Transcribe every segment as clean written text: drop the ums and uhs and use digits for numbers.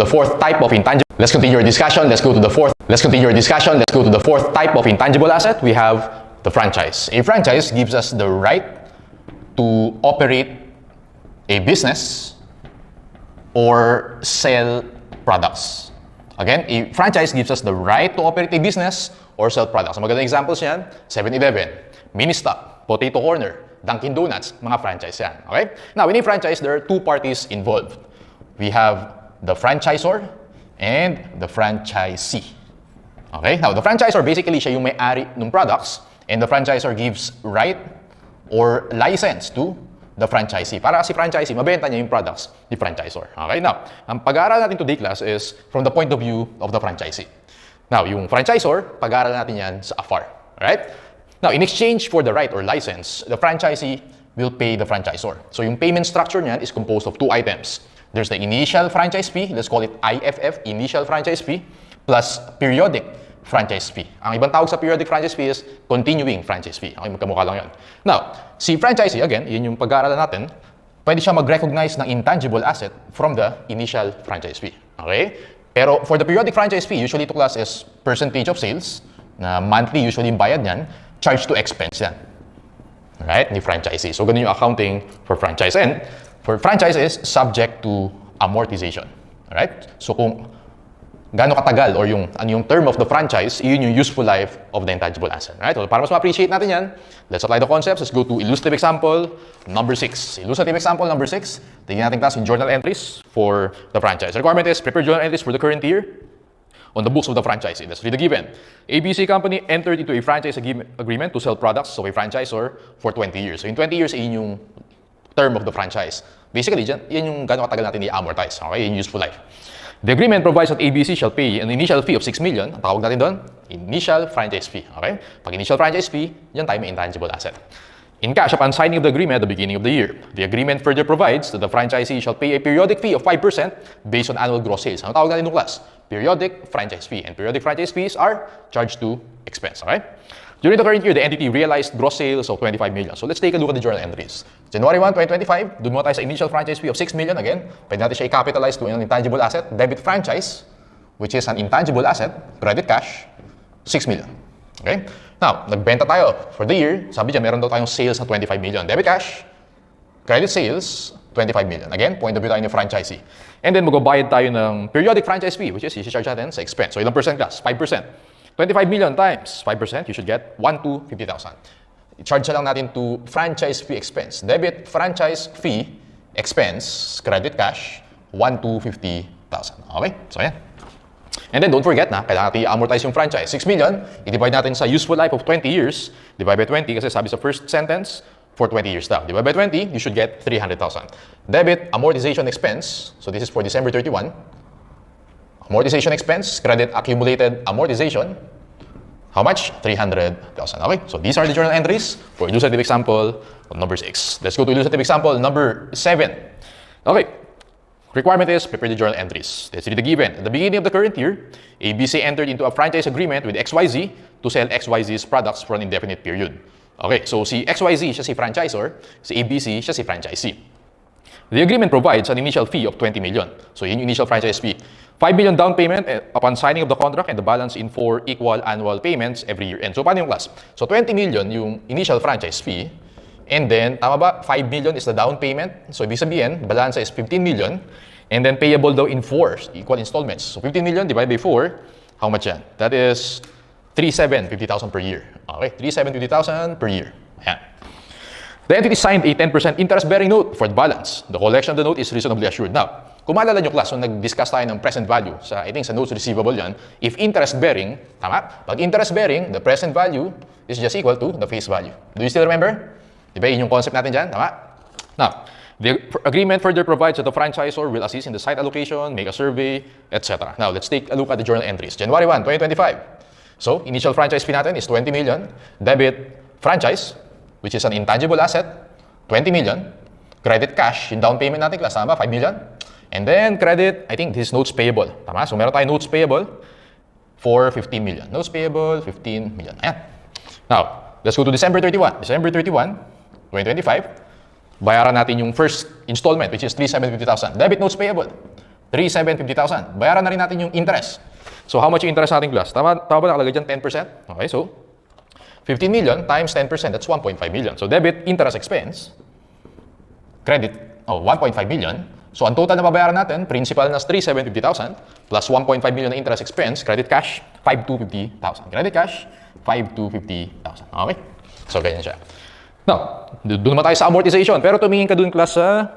the fourth type of intangible. Let's continue our discussion. Let's go to the fourth type of intangible asset. We have the franchise. A franchise gives us the right to operate a business or sell products. Again, a franchise gives us the right to operate a business or sell products. Magandang examples yan, 7-Eleven, Ministop, Potato Corner, Dunkin' Donuts, mga franchise yan. Okay? Now, in a franchise, there are two parties involved. We have the franchisor and the franchisee. Okay? Now, the franchisor basically siya yung may-ari ng products and the franchisor gives right or license to the franchisee. Para si franchisee, mabenta niya yung products ni franchisor. Okay? Now, ang pag-aaral natin today class is from the point of view of the franchisee. Now, yung franchisor, pag-aaral natin yan sa afar. Alright? Now, in exchange for the right or license, the franchisee will pay the franchisor. So, yung payment structure niyan is composed of two items. There's the initial franchise fee, let's call it IFF, initial franchise fee, plus periodic franchise fee. Ang ibang tawag sa periodic franchise fee is continuing franchise fee. Okay, magkamukha lang yan. Now, si franchisee, again, yun yung pag-aaralan natin, pwede siya mag-recognize ng intangible asset from the initial franchise fee. Okay? Pero for the periodic franchise fee, usually ito class is percentage of sales, na monthly usually yung bayad niyan, charge to expense yan. Alright? Ni franchisee. So, ganun yung accounting for franchise. And for franchise is subject to amortization. Alright? So, kung gaano katagal or yung term of the franchise, yun yung useful life of the intangible asset. Right? So, para mas ma-appreciate natin yan, let's apply the concepts. Let's go to illustrative example number 6. Illustrative example number 6. Tingnan natin class yung journal entries for the franchise. The requirement is prepare journal entries for the current year on the books of the franchisee. Let's read the given. ABC company entered into a franchise agreement to sell products of a franchisor for 20 years. So, in 20 years, yun yung term of the franchise. Basically, yan yung gaano katagal natin i-amortize. Okay? Yung useful life. The agreement provides that ABC shall pay an initial fee of 6 million. Ang tawag natin doon, initial franchise fee. Okay? Pag initial franchise fee, yan tayo may intangible asset. In cash upon signing of the agreement at the beginning of the year. The agreement further provides that the franchisee shall pay a periodic fee of 5% based on annual gross sales. Ang tawag natin doon class, periodic franchise fee. And periodic franchise fees are charged to expense. Okay? During the current year, the entity realized gross sales of 25 million. So let's take a look at the journal entries. January 1, 2025, dun mo tayo sa initial franchise fee of 6 million. Again, pwede natin siya i-capitalize to an intangible asset. Debit franchise, which is an intangible asset. Credit cash, 6 million. Okay? Now, nagbenta tayo for the year. Sabi dyan, meron daw tayong sales na 25 million. Debit cash, credit sales, 25 million. Again, point of view tayo ng franchisee. And then, magbabayad tayo ng periodic franchise fee, which is i-charge natin sa expense. So, ilang percent class? 5%. 25 million times 5%, you should get 1 to 50,000. I-charge lang natin to franchise fee expense. Debit franchise fee expense, credit cash, 1 to 50,000. Okay? So, yan. And then, don't forget na, kailangan natin i-amortize yung franchise. 6 million, i-divide natin sa useful life of 20 years. Divide by 20, kasi sabi sa first sentence, for 20 years daw. Divide by 20, you should get 300,000. Debit amortization expense, so this is for December 31. Amortization expense, credit accumulated amortization. How much? 300,000. Okay, so these are the journal entries for illustrative example number 6. Let's go to illustrative example number 7. Okay, requirement is prepare the journal entries. Let's read the given. At the beginning of the current year, ABC entered into a franchise agreement with XYZ to sell XYZ's products for an indefinite period. Okay, so si XYZ siya si franchisor, si ABC siya si franchisee. The agreement provides an initial fee of 20 million. So yun yung initial franchise fee. 5 million down payment upon signing of the contract and the balance in 4 equal annual payments every year. And so paano yung class? So 20 million yung initial franchise fee. And then, tama ba? 5 million is the down payment. So ibig sabihin, balance is 15 million. And then payable daw in 4 equal installments. So 15 million divided by 4, how much yan? That is 3,750,000 per year. Okay, 3,750,000 per year. Ayan. The entity signed a 10% interest-bearing note for the balance. The collection of the note is reasonably assured. Now, kung maalala nyo class, so nag-discuss tayo ng present value I think sa notes receivable yan, if interest-bearing, tama? Pag interest-bearing, the present value is just equal to the face value. Do you still remember? Diba yun yung concept natin dyan? Tama? Now, the agreement further provides that the franchisor will assist in the site allocation, make a survey, etc. Now, let's take a look at the journal entries. January 1, 2025. So, initial franchise fee natin is 20 million. Debit franchise, which is an intangible asset, 20 million. Credit cash, yung down payment natin, class, tama, 5 million. And then credit, I think this is notes payable. Tama? So meron tayong notes payable for 15 million. Notes payable, 15 million. Ayan. Now, let's go to December 31. December 31, 2025. Bayaran natin yung first installment, which is 3,750,000. Debit notes payable, 3,750,000. Bayaran na rin natin yung interest. So, how much yung interest natin, class? Tama ba nakalagay dyan? 10%? Okay, so, 15 million times 10%, that's 1.5 million. So, debit interest expense, credit, 1.5 million. So, ang total na babayaran natin, principal na 3,750,000 plus 1.5 million na interest expense, credit cash, 5,250,000. Credit cash, 5,250,000. Okay? So, ganyan siya. Now, doon naman tayo sa amortization. Pero tumingin ka doon, class, sa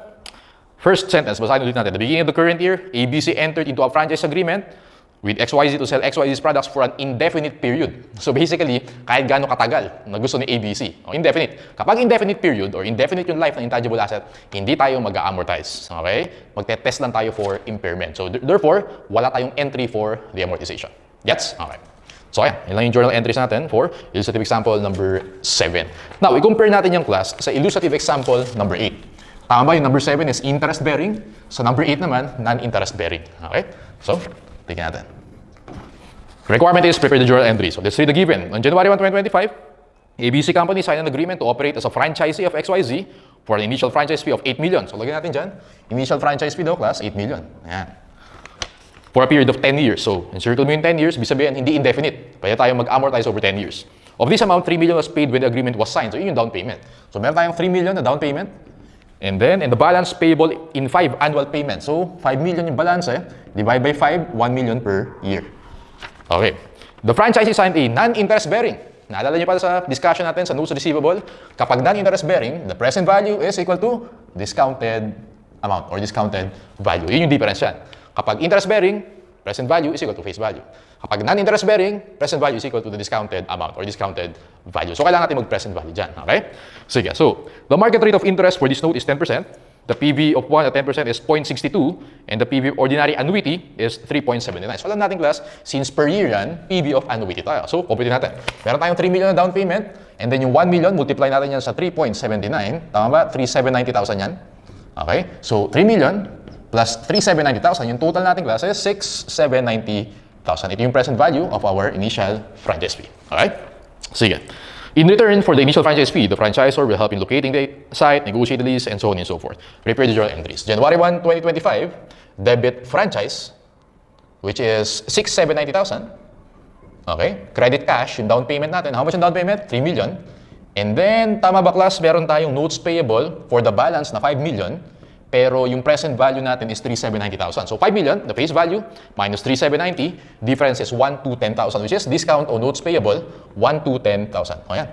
first sentence. Basahin ulit natin. At the beginning of the current year, ABC entered into a franchise agreement with XYZ to sell XYZ's products for an indefinite period. So basically, kahit gaano katagal na gusto ni ABC. O indefinite. Kapag indefinite period or indefinite yung life ng intangible asset, hindi tayo mag-amortize. Okay? Magte-test lang tayo for impairment. So therefore, wala tayong entry for the amortization. Gets? Okay. So ayan, yun lang yung journal entries natin for illustrative example number 7. Now, i-compare natin yung class sa illustrative example number 8. Tama ba yung number 7 is interest bearing? So number 8 naman, non-interest bearing. Okay? So, tingnan natin. Requirement is prepare the journal entry. So let's read the given. On January 1, 2025, ABC Company signed an agreement to operate as a franchisee of XYZ for an initial franchise fee of 8 million. So lagyan natin dyan. Initial franchise fee daw, class, 8 million. Ayan. For a period of 10 years. So, encircle mo yung 10 years, ibig sabihin, hindi indefinite. Pwede tayo mag-amortize over 10 years. Of this amount, 3 million was paid when the agreement was signed. So, yun yung down payment. So, meron tayong 3 million na down payment. And then, the balance payable in 5 annual payments. So, 5 million yung balance divide by 5, 1 million per year. Okay. The franchisee signed a non-interest bearing. Naalala niyo pa sa discussion natin sa notes receivable, kapag non-interest bearing, the present value is equal to discounted amount or discounted value. Yun yung difference yan. Kapag interest bearing, present value is equal to face value. Kapag non-interest bearing, present value is equal to the discounted amount or discounted value. So, kailangan natin mag-present value dyan. Okay? Sige. So, the market rate of interest for this note is 10%. The PV of 1 at 10% is 0.62. And the PV of ordinary annuity is 3.79. So, alam natin, class, since per year yan, PV of annuity tayo. So, compute natin. Meron tayong 3 million na down payment. And then yung 1 million, multiply natin yan sa 3.79. Tama ba? 3,790,000 yan. Okay? So, 3 million plus 3,790,000. Yung total natin, class, is 6,790,000. Ito yung present value of our initial franchise fee. Alright? Sige. In return for the initial franchise fee, the franchisor will help in locating the site, negotiate the lease, and so on and so forth. Prepare the journal entries. January 1, 2025, debit franchise, which is 6,790,000. Okay? Credit cash, yung down payment natin. How much yung down payment? 3 million. And then, tama ba, class, meron tayong notes payable for the balance na 5 million. Pero yung present value natin is 3,790,000. So 5 million, the face value, minus 3,790, difference is 1 to 10,000, which is discount on notes payable, 1 to 10,000. O yan.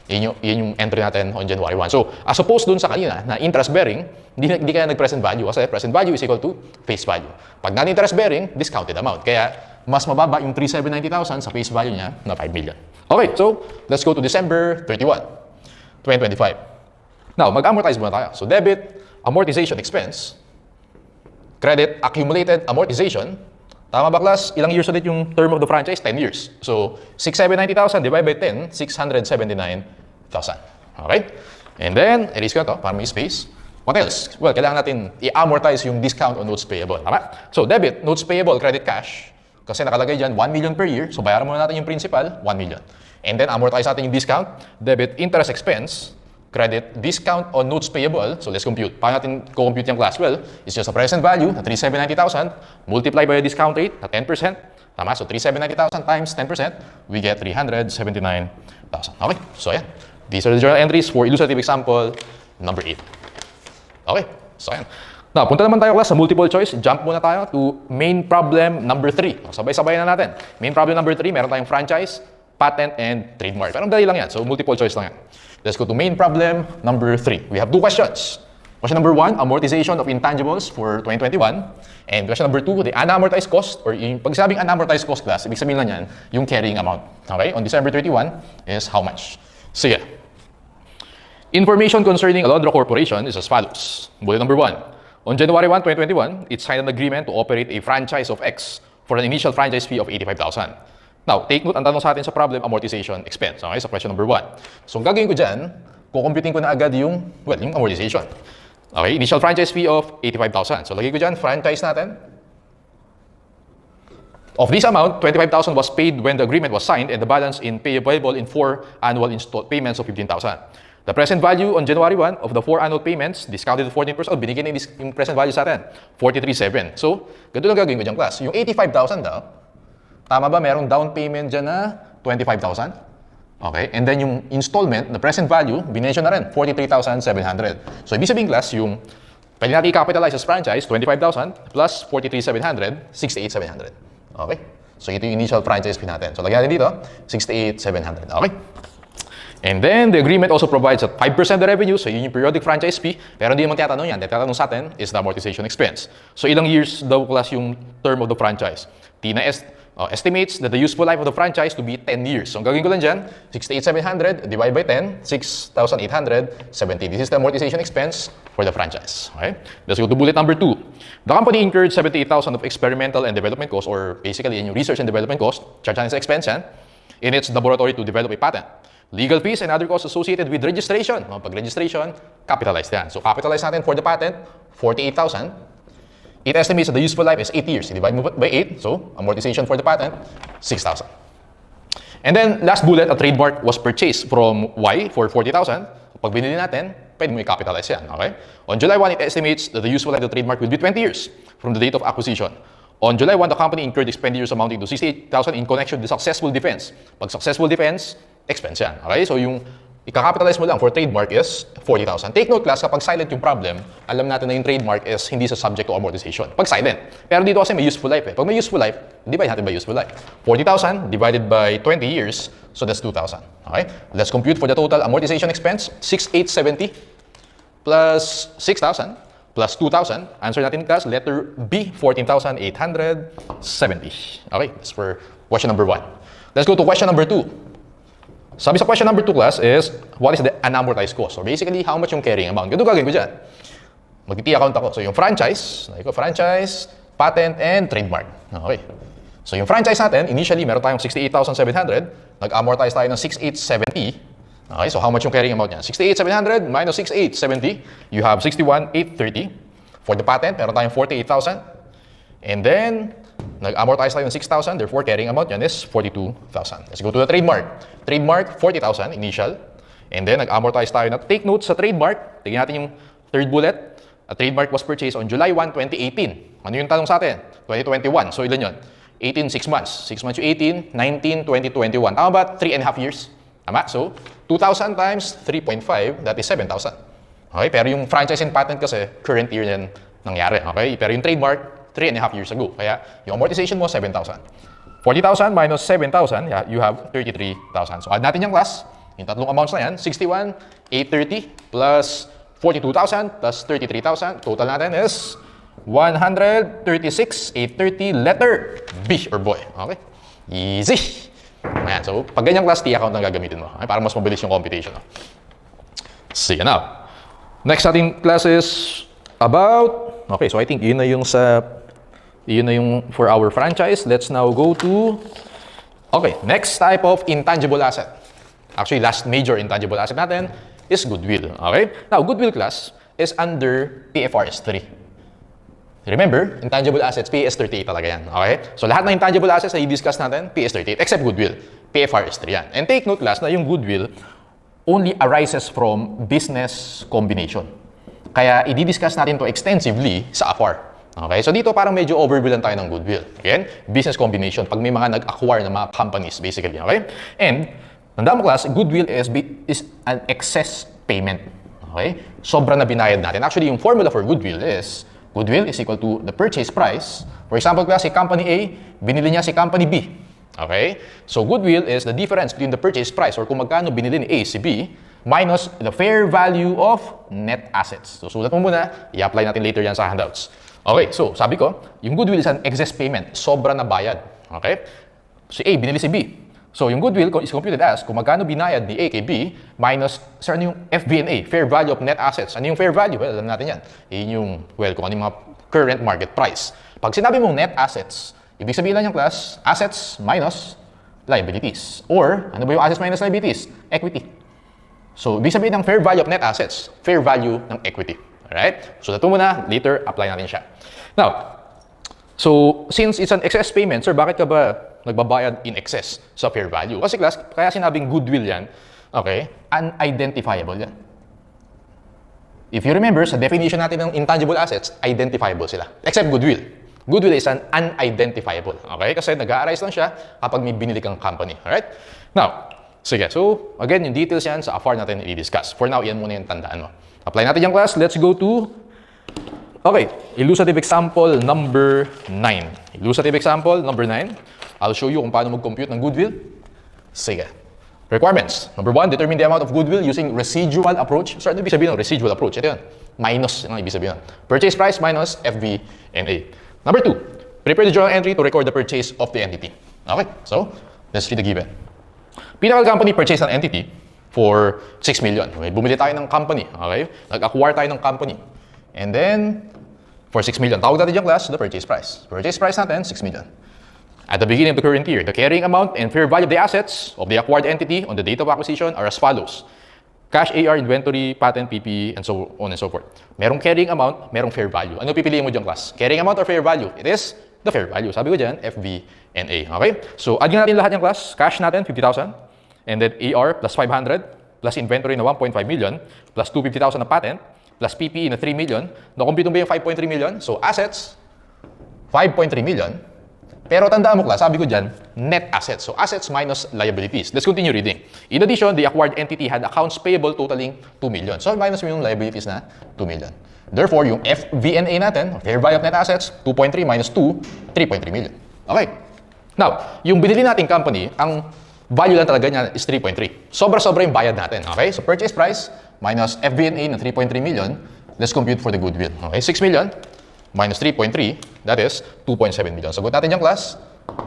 Yun yung entry natin on January 1. So, as opposed dun sa kanina na interest bearing, hindi kaya nag-present value kasi present value is equal to face value. Pag non-interest bearing, discounted amount. Kaya, mas mababa yung 3,790,000 sa face value niya na 5 million. Okay, so, let's go to December 31, 2025. Now, mag-amortize muna tayo. So, debit, amortization expense, credit, accumulated amortization. Tama ba, class? Ilang years ulit yung term of the franchise? 10 years. So, 6,790,000 divided by 10, 679,000. Okay? And then, erase ko na to para may space. What else? Well, kailangan natin i-amortize yung discount on notes payable. Tama? So, debit, notes payable, credit cash. Kasi nakalagay dyan, 1 million per year. So, bayaran muna natin yung principal, 1 million. And then, amortize natin yung discount. Debit, interest expense. Credit, discount on notes payable. So, let's compute. Paano natin co-compute yung class? Well, it's just a present value na 3,790,000 multiply by a discount rate na 10%. Tama? So, 3,790,000 times 10%, we get 379,000. Okay? So, ayan. These are the journal entries for illustrative example number 8. Okay? So, ayan. Now, punta naman tayo, class, sa multiple choice. Jump muna tayo to main problem number 3. Sabay-sabay na natin. Main problem number 3, meron tayong franchise, patent, and trademark. Pero dali lang yan. So, multiple choice lang yan. Let's go to main problem number 3. We have 2 questions. Question number 1, amortization of intangibles for 2021. And question number 2, the unamortized cost, or yung pag sabing unamortized cost, class, ibig sabihin lang yan, yung carrying amount. Okay? On December 31 is how much? Sige. Information concerning Alondra Corporation is as follows. Bullet number 1. On January 1, 2021, it signed an agreement to operate a franchise of X for an initial franchise fee of 85,000. Now, take note, ang tanong sa atin sa problem, amortization expense. Okay, sa question number 1. So, ang gagawin ko dyan, kukumputin ko na agad yung amortization. Okay, initial franchise fee of 85,000. So, lagay ko dyan, franchise natin. Of this amount, 25,000 was paid when the agreement was signed and the balance in payable in 4 annual payments of 15,000. The present value on January 1 of the 4 annual payments, discounted to 14%, binigyan na yung present value sa atin, 43.7. So, ganito lang gagawin ko dyan, class. Yung 85,000 daw, tama ba? Merong down payment dyan na 25,000. Okay? And then yung installment, the present value, binention na rin, 43,700. So, ibig sabihin, class, yung pwede natin i-capitalize as franchise, 25,000 plus 43,700, 68,700. Okay? So, ito yung initial franchise fee natin. So, lagyan natin dito, 68,700. Okay? And then, the agreement also provides a 5% of the revenue, so yun yung periodic franchise fee. Pero hindi naman tinatanong yan. Tinatanong sa atin is the amortization expense. So, ilang years daw class yung term of the franchise? Tina estimates that the useful life of the franchise to be 10 years. So, ang gagawin ko lang dyan, 68,700 divided by 10, 6,870. This is the amortization expense for the franchise. Okay? Let's go to bullet number 2. The company incurred 78,000 of experimental and development costs, or basically yung research and development cost, charge as expense yan, in its laboratory to develop a patent. Legal fees and other costs associated with registration. Pag-registration, capitalized yan. So, capitalize natin for the patent, 48,000. It estimates that the useful life is 8 years. Divide mo by 8, so amortization for the patent, 6,000. And then, last bullet, a trademark was purchased from Y for 40,000. Pag binili natin, pwede mo i-capitalize yan. Okay? On July 1, it estimates that the useful life of the trademark will be 20 years from the date of acquisition. On July 1, the company incurred expenditures amounting to 68,000 in connection with the successful defense. Pag successful defense, expense yan. Okay? So yung ika-capitalize mo lang for trademark is 40,000. Take note, class, kapag silent yung problem, alam natin na yung trademark is hindi sa subject to amortization. Pag silent. Pero dito kasi may useful life eh. Pag may useful life, divide natin by useful life. 40,000 divided by 20 years, so that's 2,000. Okay? Let's compute for the total amortization expense, 6,870 plus 6,000 plus 2,000. Answer natin, class, letter B, 14,870. Okay? That's for question number 1. Let's go to question number 2. Sabi sa question number 2, class, is what is the unamortized cost? So basically, how much yung carrying amount? Ganito gagawin ko dyan. Mag-T account ako. So yung franchise, patent, and trademark. Okay. So yung franchise natin, initially, meron tayong 68,700. Nag-amortize tayo ng 6,870. Okay, so how much yung carrying amount niya? 68,700 minus 6,870, you have 61,830. For the patent, meron tayong 48,000. And then, nag-amortize tayo ng 6,000, therefore carrying amount yan is 42,000. Let's go to the trademark. Trademark, 40,000 initial. And then, nag-amortize tayo na. Take note sa trademark. Tingnan natin yung third bullet. A trademark was purchased on July 1, 2018. Ano yung tanong sa atin? 2021. So, ilan yun? 18, 6 months. 6 months yung 18, 19, 20, 21. Tama ba? 3.5 years. Tama? So, 2,000 times 3.5, that is 7,000. Okay? Pero yung franchise and patent kasi, current year yan nangyari. Okay? Pero yung trademark, 3.5 years ago. Kaya, yung amortization mo, 7,000. 40,000 minus 7,000, yeah, you have 33,000. So, add natin yung class. Yung tatlong amounts na yan, 61,830 plus 42,000 plus 33,000. Total natin is 136,830, letter B or boy. Okay? Easy. Ayan. So, pag ganyang class, T-account ang gagamitin mo. Okay? Para mas mabilis yung computation. No? See you now. Next ating class is about, okay, so I think yun na yung for our franchise. Let's now go to, okay, next type of intangible asset. Actually, last major intangible asset natin is goodwill. Okay? Now, goodwill class is under PFRS 3. Remember, intangible assets, PS38 talaga yan. Okay? So, lahat ng intangible assets na i-discuss natin, PS38, except goodwill. PFRS 3 yan. And take note, class, na yung goodwill only arises from business combination. Kaya, i-discuss natin to extensively sa AFAR. Okay? So, dito parang medyo overview lang tayo ng goodwill. Again, business combination. Pag may mga nag-acquire ng mga companies, basically. Okay? And, tandaan mo, class, goodwill is an excess payment. Okay? Sobra na binayad natin. Actually, yung formula for goodwill is goodwill is equal to the purchase price. For example, class, si company A, binili niya si company B. Okay? So, goodwill is the difference between the purchase price or kung magkano binili ni A si B minus the fair value of net assets. So, sulat mo muna. I-apply natin later yan sa handouts. Okay, so, sabi ko, yung goodwill is an excess payment. Sobra na bayad. Okay? Si A, binili si B. So, yung goodwill is computed as kung magkano binayad ni A kay B minus, sir, ano yung FV&A, fair value of net assets. Ano yung fair value? Well, alam natin yan. Yun yung, well, kung ano yung mga current market price. Pag sinabi mong net assets, ibig sabihin lang yung class, assets minus liabilities. Or, ano ba yung assets minus liabilities? Equity. So, ibig sabihin ng fair value of net assets, fair value ng equity. Alright? So, ito muna, later, apply natin siya. Now, so, since it's an excess payment, sir, bakit ka ba nagbabayad in excess sa fair value? Kasi class, kaya sinabing goodwill yan, Okay? Unidentifiable yan. If you remember, sa definition natin ng intangible assets, identifiable sila. Except goodwill. Goodwill is an unidentifiable. Okay? Kasi nag-a-arise lang siya kapag may binili kang company. Alright? Now, sige. So, again, yung details yan sa AFAR natin i-discuss. For now, yan muna yung tandaan mo. Apply natin yung class. Let's go to, okay, illustrative example number 9. Illustrative example number 9. I'll show you kung paano mag-compute ng goodwill. Sige. Requirements. Number 1, determine the amount of goodwill using residual approach. So, ano ibig sabihin ng residual approach? Ito yun. Minus, ano ibig sabihin? Purchase price minus FV&A. Number 2, prepare the journal entry to record the purchase of the entity. Okay, so, let's read the given. Pinnacle company purchased an entity for 6 million. Okay, bumili tayo ng company. Okay, nag-acquire tayo ng company. And then, for 6 million. Tawag natin yung class, the purchase price. Purchase price natin, 6 million. At the beginning of the current year, the carrying amount and fair value of the assets of the acquired entity on the date of acquisition are as follows. Cash, AR, inventory, patent, PPE, and so on and so forth. Merong carrying amount, merong fair value. Ano pipiliin mo dyan, class? Carrying amount or fair value? It is the fair value. Sabi ko dyan, FV and A. Okay? So, add natin lahat yung class. Cash natin, 50,000. And then AR plus 500, plus inventory na 1.5 million, plus 250,000 na patent, plus PPE na 3 million. Nakumpute mo ba yung 5.3 million? So, assets, 5.3 million. Pero tandaan mo, class, sabi ko dyan, net assets. So, assets minus liabilities. Let's continue reading. In addition, the acquired entity had accounts payable totaling 2 million. So, minus mo yung liabilities na 2 million. Therefore, yung FV&A natin, fair value of net assets, 2.3 minus 2, 3.3 million. Okay. Now, yung binili nating company, ang value lang talaga niya is 3.3. Sobra-sobra yung bayad natin. Okay? So, purchase price minus FV&A na 3.3 million. Let's compute for the goodwill. Okay? 6 million. Minus 3.3, that is 2.7 million. Sagot natin yung class,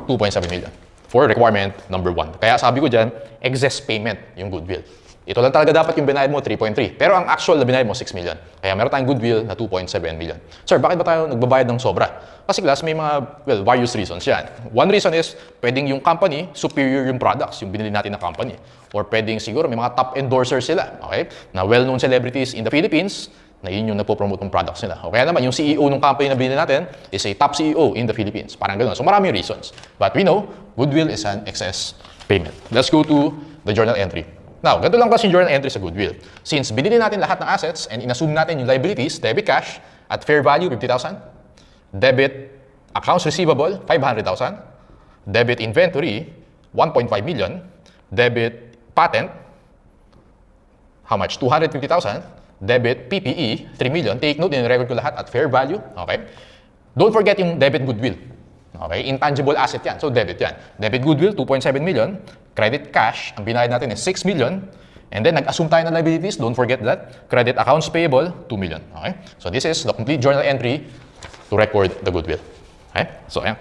2.7 million. For requirement number 1. Kaya sabi ko dyan, excess payment yung goodwill. Ito lang talaga dapat yung binayad mo, 3.3. Pero ang actual na binayad mo, 6 million. Kaya meron tayong goodwill na 2.7 million. Sir, bakit ba tayo nagbabayad ng sobra? Kasi class, may mga, well, various reasons yan. One reason is, pwedeng yung company, superior yung products, yung binili natin na company. Or pwedeng siguro, may mga top endorsers sila, okay? Na well-known celebrities in the Philippines, na yun yung nagpo-promote ng products nila. O kaya naman, yung CEO ng company na binili natin is a top CEO in the Philippines. Parang gano'n. So maraming reasons. But we know, goodwill is an excess payment. Let's go to the journal entry. Now, ganito lang kasi yung journal entry sa goodwill. Since binili natin lahat ng assets and inassume natin yung liabilities, debit cash, at fair value, 50,000. Debit accounts receivable, 500,000. Debit inventory, 1.5 million. Debit patent, how much? 250,000. Debit, PPE, 3 million. Take note, in-record ko lahat at fair value. Okay? Don't forget yung debit goodwill. Okay? Intangible asset yan. So, debit yan. Debit goodwill, 2.7 million. Credit cash, ang binayad natin is 6 million. And then, nag-assume tayo ng liabilities. Don't forget that. Credit accounts payable, 2 million. Okay? So, this is the complete journal entry to record the goodwill. Okay? So, ayan.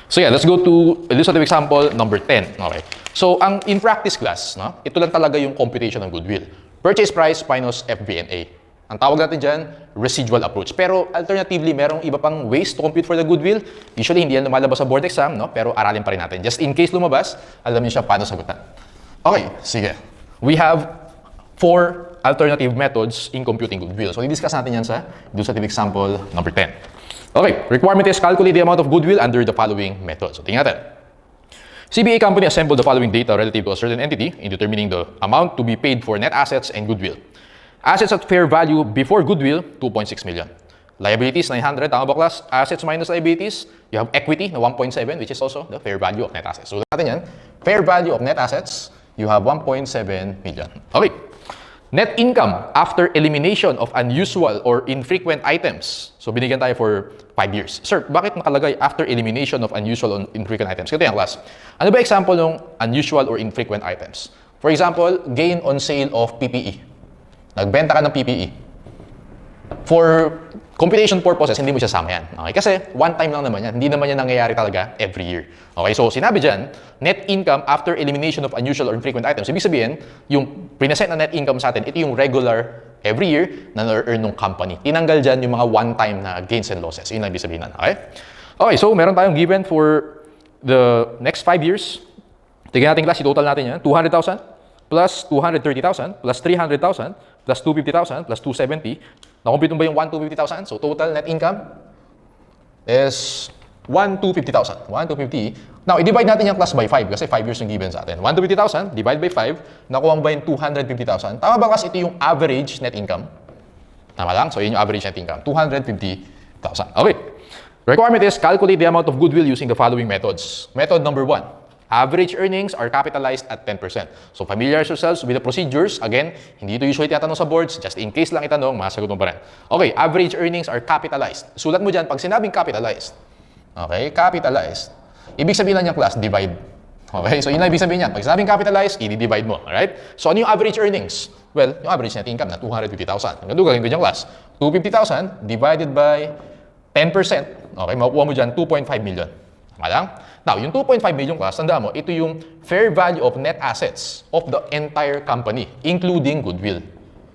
So, yeah, let's go to illustrative example number 10. Okay? So, ang in practice class, no? Ito lang talaga yung computation ng goodwill. Purchase price minus FV&A. Ang tawag natin dyan, residual approach. Pero alternatively, merong iba pang ways to compute for the goodwill. Usually, hindi yan lumalabas sa board exam, no? Pero aralin pa rin natin. Just in case lumabas, alam niyo siya paano sagutan. Okay, sige. We have 4 alternative methods in computing goodwill. So, i-discuss natin yan sa illustrative example number 10. Okay, requirement is calculate the amount of goodwill under the following method. So, tingnan natin. CBA company assembled the following data relative to a certain entity in determining the amount to be paid for net assets and goodwill. Assets at fair value before goodwill, 2.6 million. Liabilities, 900. Tama ba, class? Assets minus liabilities, you have equity na 1.7, which is also the fair value of net assets. So, natin yan. Fair value of net assets, you have 1.7 million. Okay. Net income after elimination of unusual or infrequent items. So, binigyan tayo for 5 years. Sir, bakit nakalagay after elimination of unusual or infrequent items? Ito yan, class. Ano ba example ng unusual or infrequent items? For example, gain on sale of PPE. Nagbenta ka ng PPE. For computation purposes, hindi mo siya sama yan. Okay? Kasi one time lang naman yan. Hindi naman yan nangyayari talaga every year. Okay? So, sinabi dyan, net income after elimination of unusual or infrequent items. Ibig sabihin, yung present na net income sa atin, ito yung regular every year na na-earn ng company. Tinanggal dyan yung mga one-time na gains and losses. Yun ang ibig sabihin na. Okay? Okay, so meron tayong given for the next 5 years. Tignan natin class, total natin yan. 200,000 plus 230,000 plus 300,000 plus 250,000 plus 270. Nakumpute mo ba yung 1,250,000? So total net income is 1 to 50,000. 1 to 50. Now, i-divide natin yung class by 5 kasi 5 years yung given sa atin. 1 to 50,000, divide by 5, nakuha mo ba yung 250,000? Tama ba kasi ito yung average net income? Tama lang? So, yun yung average net income. 250,000. Okay. Requirement is calculate the amount of goodwill using the following methods. Method number 1. Average earnings are capitalized at 10%. So, familiarize yourselves with the procedures. Again, hindi ito usually tinatanong sa boards. Just in case lang itanong, masagot mo pa rin. Okay, average earnings are capitalized. Sulat mo dyan, pag sinabing capitalized, okay, capitalized. Ibig sabihin lang yung class, divide. Okay, so yun lang ibig sabihin niyan. Pag sinabing capitalized, i-divide mo. Alright? So, ano yung average earnings? Well, yung average net income na 250,000. Ang ganito gagawin ko dyan class. 250,000 divided by 10%. Okay, makukuha mo dyan 2.5 million. Tama lang? Now, yung 2.5 million class, tandaan mo, ito yung fair value of net assets of the entire company, including goodwill.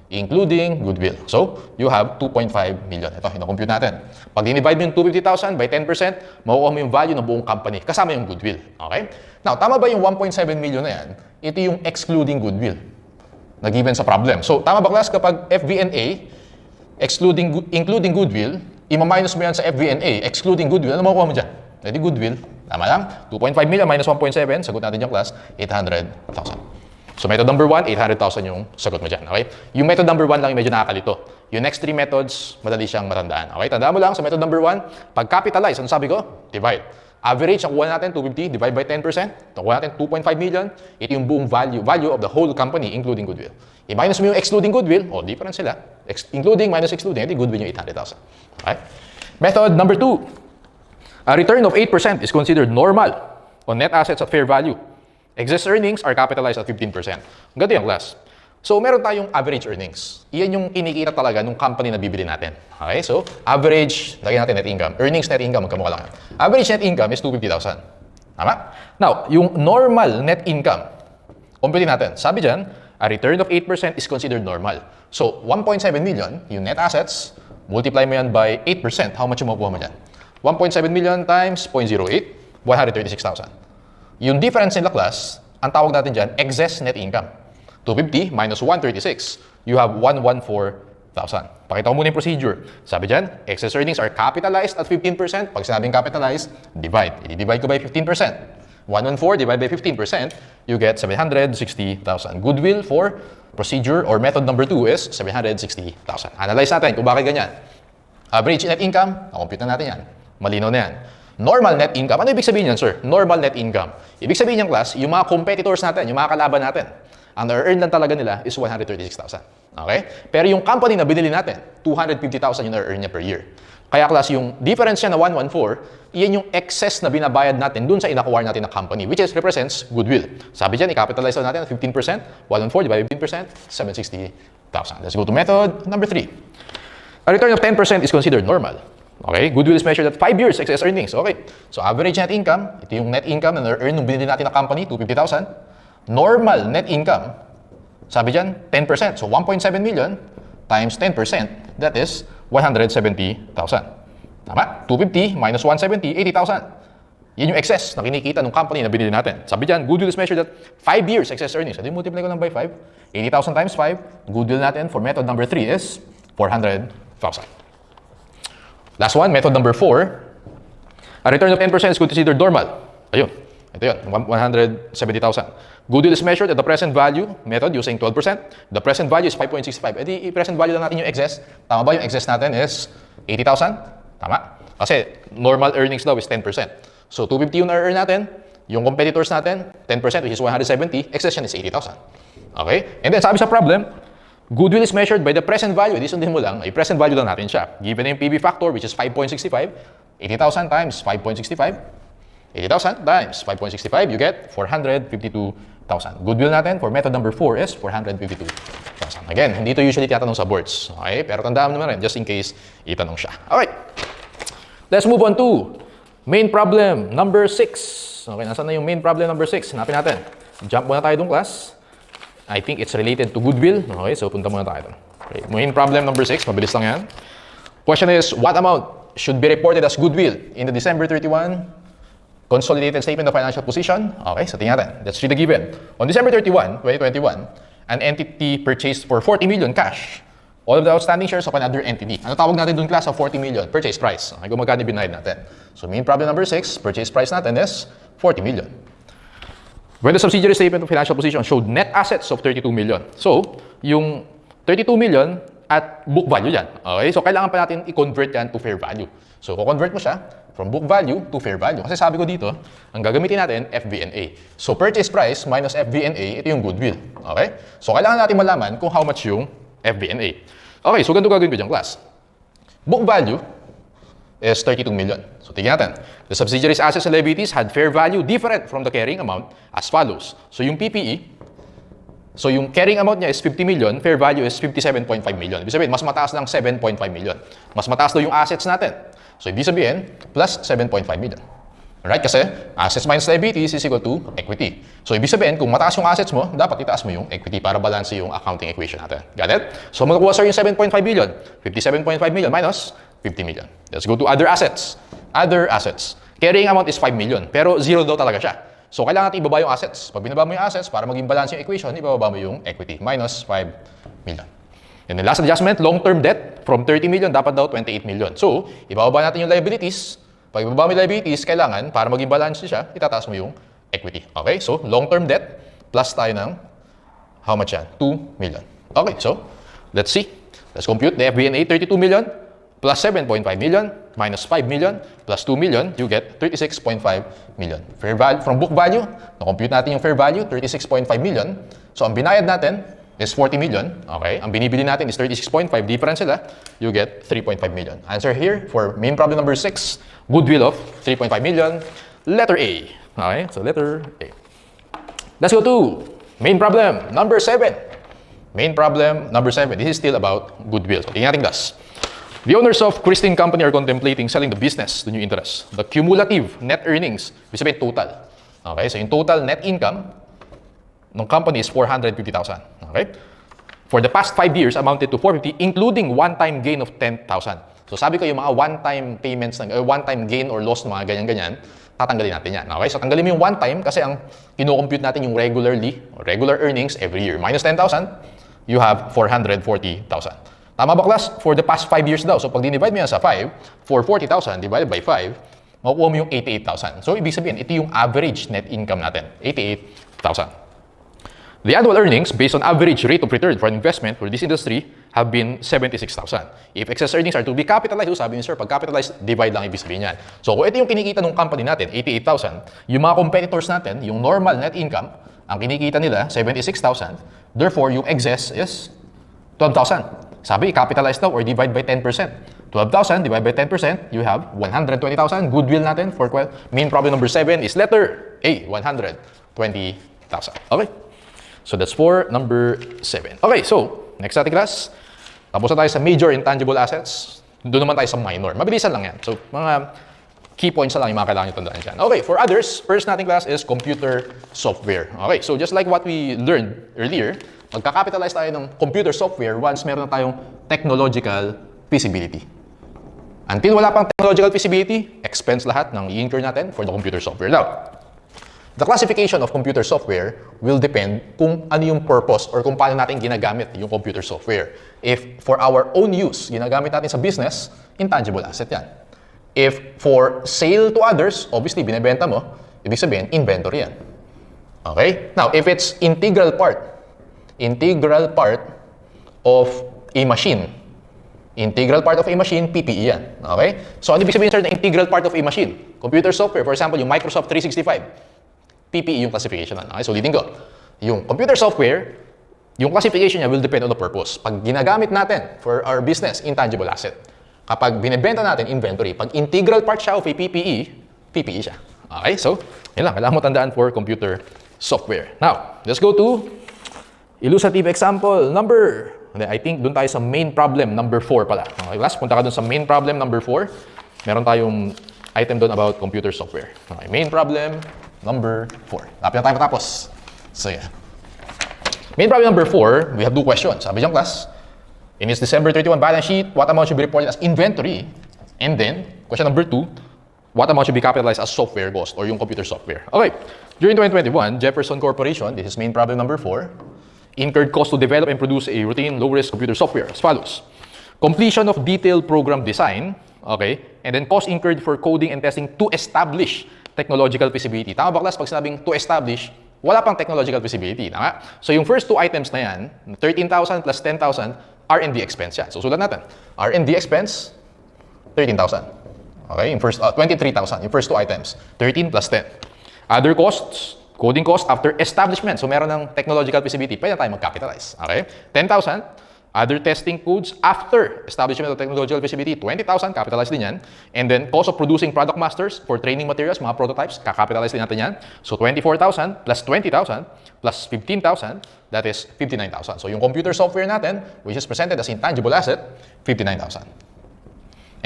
Including goodwill. So, you have 2.5 million. Ito, ino-compute natin. Pag dinivide mo yung 250,000 by 10%, makukuha mo yung value ng buong company, kasama yung goodwill. Okay? Now, tama ba yung 1.7 million na yan? Ito yung excluding goodwill na given sa problem. So, tama ba class kapag FVNA, including goodwill, ima-minus mo yan sa FVNA, excluding goodwill, ano makukuha mo dyan? Ready goodwill. Tama lang? 2.5 million minus 1.7, sagot natin yung class, 800,000. So method number 1, 800,000 yung sagot mo dyan. Okay? Yung method number 1 lang yung medyo nakakalito. Yung next 3 methods, madali siyang matandaan. Okay? Tandaan mo lang sa method number 1, pag capitalize, ano sabi ko? Divide. Average, nakuha natin 250, divide by 10%. Nakuha natin 2.5 million. Ito yung buong value of the whole company, including goodwill. I-minus mo yung excluding goodwill, different sila. Including minus excluding, ito goodwill yung 800,000. Okay? Method number 2. A return of 8% is considered normal on net assets at fair value. Excess earnings are capitalized at 15%. Ganito yung class. So, meron tayong average earnings. Iyan yung kinikita talaga ng company na bibili natin. Okay? So, average, lagyan natin net income. Earnings, net income, magkamukha lang yan. Average net income is 250,000. Tama? Now, yung normal net income, compute natin. Sabi dyan, a return of 8% is considered normal. So, 1.7 million, yung net assets, multiply mo yan by 8%. How much yung makukuha mo dyan? 1.7 million times 0.08, 136,000. Yung difference nila class, ang tawag natin dyan, excess net income. 250 minus 136, you have 114,000. Pakita ko muna yung procedure. Sabi dyan, excess earnings are capitalized at 15%. Pag sinabing capitalized, divide. I-divide ko by 15%. 114 divided by 15%, you get 760,000. Goodwill for procedure or method number 2 is 760,000. Analyze natin kung bakit ganyan. Average net income, na-compute na natin yan. Malinaw na yan. Normal net income. Ano ibig sabihin yan, sir? Normal net income. Ibig sabihin yan, class, yung mga competitors natin, yung mga kalaban natin, ang na-earn lang talaga nila is 136,000. Okay? Pero yung company na binili natin, 250,000 yung na-earn niya per year. Kaya, class, yung difference niya na 114, iyan yung excess na binabayad natin dun sa in-acquire natin na company, which is represents goodwill. Sabi dyan, i-capitalize natin at 15%, 114 divided by 15%, 760,000. Let's go to method number 3. A return of 10% is considered normal. Okay? Goodwill is measured at 5 years excess earnings. Okay? So, average net income, ito yung net income na na-earn nung binili natin na company, 250,000. Normal net income, sabi dyan, 10%. So, 1.7 million times 10%, that is 170,000. Tama? 250 minus 170, 80,000. Yan yung excess na kinikita ng company na binili natin. Sabi dyan, goodwill is measured at 5 years excess earnings. So, multiply ko lang by 5. 80,000 times 5. Goodwill natin for method number 3 is 400,000. Last one, method number 4. A return of 10% is considered normal. Ayun. Ito yun, 170,000. Goodwill is measured at the present value method using 12%. The present value is 5.65. E di present value lang natin yung excess. Tama ba yung excess natin is 80,000? Tama. Kasi normal earnings daw is 10%. So 250 yung na-earn natin. Yung competitors natin, 10% which is 170. Excess yan is 80,000. Okay? And then sabi sa problem, goodwill is measured by the present value. Di sundin mo lang, ay present value lang natin siya. Given yung PB factor which is 5.65, 80,000 times 5.65, 80,000 times 5.65, you get 452,000. Goodwill natin for method number 4 is 452,000. Again, hindi ito usually tinatanong sa boards. Okay? Pero tandaan mo naman rin, just in case itanong siya. Alright. Let's move on to main problem number 6. Okay, nasaan na yung main problem number 6? Hanapin natin. Jump muna tayo dun, class. I think it's related to goodwill. Okay, so punta muna tayo dun. Okay, main problem number 6. Mabilis lang yan. Question is, what amount should be reported as goodwill in the December 31 consolidated statement of financial position? Okay, so tingnan natin. Let's read the given. On December 31, 2021, an entity purchased for 40 million cash all of the outstanding shares of another entity. Ano tawag natin dun class of 40 million? Purchase price. Okay, kung magkano binayad natin. So main problem number 6, purchase price natin is 40 million. When the subsidiary statement of financial position showed net assets of 32 million. So, yung 32 million at book value yan. Okay? So, kailangan pa natin i-convert yan to fair value. So, convert mo siya from book value to fair value. Kasi sabi ko dito, ang gagamitin natin, FVNA. So, purchase price minus FVNA, ito yung goodwill. Okay? So, kailangan natin malaman kung how much yung FVNA. Okay, so ganito gagawin ko dyan, class. Book value is 32 million. So, tignan natin. The subsidiaries' assets and liabilities had fair value different from the carrying amount as follows. So, yung PPE, so yung carrying amount niya is 50 million, fair value is 57.5 million. Ibig sabihin, mas mataas ng 7.5 million. Mas mataas daw yung assets natin. So, ibig sabihin, plus 7.5 million. Alright? Kasi, assets minus liabilities is equal to equity. So, ibig sabihin, kung mataas yung assets mo, dapat itaas mo yung equity para balance yung accounting equation natin. Got it? So, magkakuha sir yung 7.5 million. 57.5 million minus 50 million. Let's go to other assets. Other assets. Carrying amount is 5 million, pero zero daw talaga siya. So, kailangan natin ibaba yung assets. Pag binaba mo yung assets, para maging balance yung equation, ibababa mo yung equity, minus 5 million. And the last adjustment, long-term debt, from 30 million, dapat daw 28 million. So, ibababa natin yung liabilities. Pag ibababa mo yung liabilities, kailangan, para maging balance siya, itataas mo yung equity. Okay? So, long-term debt, plus tayo ng, how much yan? 2 million. Okay, so, let's see. Let's compute the FVNA, 32 million, plus 7.5 million, minus 5 million, plus 2 million, you get 36.5 million. Fair value, from book value, na-compute natin yung fair value, 36.5 million. So, ang binayad natin is 40 million. Okay? Ang binibili natin is 36.5. Difference sila, you get 3.5 million. Answer here for main problem number 6, goodwill of 3.5 million. Letter A. Okay? So, letter A. Let's go to main problem number 7. Main problem number 7. This is still about goodwill. So, tingnan natin das. The owners of Christine Company are contemplating selling the business to new interest. The cumulative net earnings, ibig sabihin total. Okay, so yung total net income ng company is 450,000. Okay? For the past 5 years, amounted to 450, including one-time gain of 10,000. So sabi ko yung mga one-time payments, one-time gain or loss ng mga ganyan-ganyan, tatanggalin natin yan. Okay? So tanggalin mo yung one-time kasi ang kino-compute natin yung regular earnings every year. Minus 10,000, you have 440,000. Tama ba, class? For the past 5 years daw. So, pag dinivide mo yan sa 5, for 40,000 divided by 5, makukuha mo yung 88,000. So, ibig sabihin, ito yung average net income natin. 88,000. The annual earnings, based on average rate of return for investment for this industry, have been 76,000. If excess earnings are to be capitalized, sabi niyo, sir, pag capitalized, divide lang ibig sabihin yan. So, kung ito yung kinikita ng company natin, 88,000, yung mga competitors natin, yung normal net income, ang kinikita nila, 76,000. Therefore, yung excess is 12,000. Sabi, capitalize daw or divide by 10%. 12,000 divided by 10%, you have 120,000. Goodwill natin for main problem number 7 is letter A, 120,000. Okay? So that's for number 7. Okay, so next natin class. Tapos na tayo sa major intangible assets. Doon naman tayo sa minor. Mabilisan lang yan. So mga key points na lang yung mga kailangan nyo tandaan dyan. Okay, for others, first natin class is computer software. Okay, so just like what we learned earlier, magka-capitalize tayo ng computer software once meron na tayong technological feasibility. Until wala pang technological feasibility, expense lahat ng i-incur natin for the computer software. Now, the classification of computer software will depend kung ano yung purpose or kung paano natin ginagamit yung computer software. If for our own use, ginagamit natin sa business, intangible asset yan. If for sale to others, obviously, binibenta mo, ibig sabihin, inventory yan. Okay? Now, if it's integral part of a machine. Integral part of a machine, PPE yan. Okay? So, ano ibig sabihin, sir, na integral part of a machine? Computer software, for example, yung Microsoft 365. PPE yung classification nun. Okay? So, ulitin ko. Yung computer software, yung classification niya will depend on the purpose. Pag ginagamit natin for our business, intangible asset. Kapag binibenta natin, inventory. Pag integral part siya of a PPE, PPE siya. Okay? So, yun lang. Kailangan mo tandaan for computer software. Now, let's go to illustrative example number, I think doon tayo sa main problem number 4 pala. Okay, class, punta ka doon sa main problem number 4. Meron tayong item doon about computer software. Okay, main problem number 4. Lapit na tayo matapos. So, yeah. Main problem number 4, we have 2 questions. Sabi dyan, class, in its December 31 balance sheet, what amount should be reported as inventory? And then, question number 2, what amount should be capitalized as software cost or yung computer software? Okay, during 2021, Jefferson Corporation, this is main problem number 4, Incurred cost to develop and produce a routine, low-risk computer software as follows. Completion of detailed program design, okay? And then cost incurred for coding and testing to establish technological feasibility. Tama ba, class? Pag sinabing to establish, wala pang technological feasibility. Tama? So yung first two items na yan, 13,000 plus 10,000, R&D expense yan. So sulat natin. R&D expense, 13,000. Okay? Yung first, 23,000. Yung first two items. 13 plus 10. Other costs, coding cost after establishment. So meron ng technological feasibility. Pwede na tayo mag-capitalize. Okay? 10,000. Other testing codes after establishment of technological feasibility, 20,000, capitalize din yan. And then, cost of producing product masters for training materials, mga prototypes, kakapitalize din natin yan. So, 24,000 plus 20,000 plus 15,000, that is 59,000. So, yung computer software natin, which is presented as intangible asset, 59,000.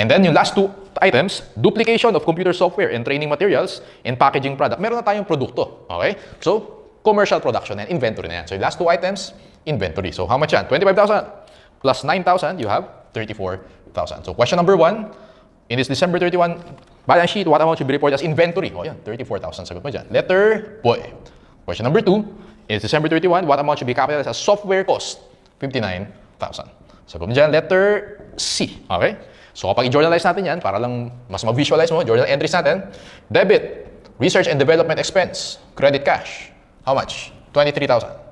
And then, yung last two items, duplication of computer software and training materials and packaging product. Meron na tayong produkto. Okay? So, commercial production and inventory na yan. So, yung last two items, inventory. So, how much yan? 25,000 plus 9,000, you have 34,000. So, question number 1, in this December 31 balance sheet, what amount should be reported as inventory? O, yan, 34,000. Sagot mo dyan. Letter boy. Question number 2, in this December 31, what amount should be capitalized as software cost? 59,000. Sagot mo dyan. Letter C. Okay? So, kapag i-journalize natin yan, para lang mas ma-visualize mo, journal entries natin, debit, research and development expense, credit cash. How much? 23,000.